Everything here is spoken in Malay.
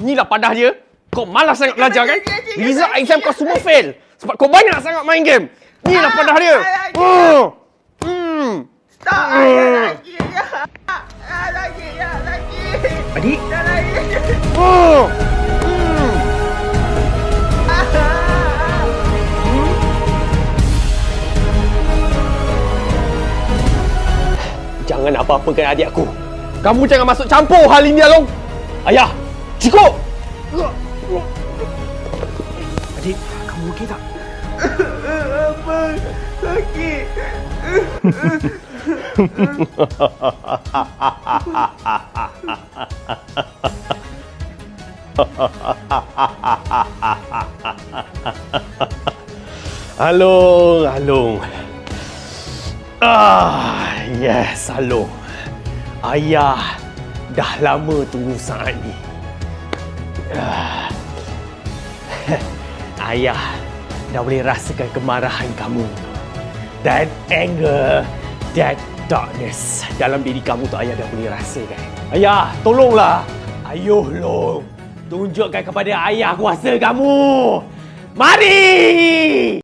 Inilah padah dia. Kau malas sangat belajar kan? Result exam kau semua fail. Sebab kau banyak sangat main game. Inilah padah dia. Stop, ayah lagi. Lagi. Adik. Jangan apa-apakan adik aku. Kamu jangan masuk campur hal ini, Along. Ayah, cukup. Adik, kamu okey tak? Apa? Sakit. Along. Yes, Along. Ayah dah lama tunggu saat ni. Ayah dah boleh rasakan kemarahan kamu dan anger, that darkness dalam diri kamu tu ayah dah boleh rasakan. Ayah, tolonglah. Ayuh, Long. Tunjukkan kepada ayah kuasa kamu. Mari!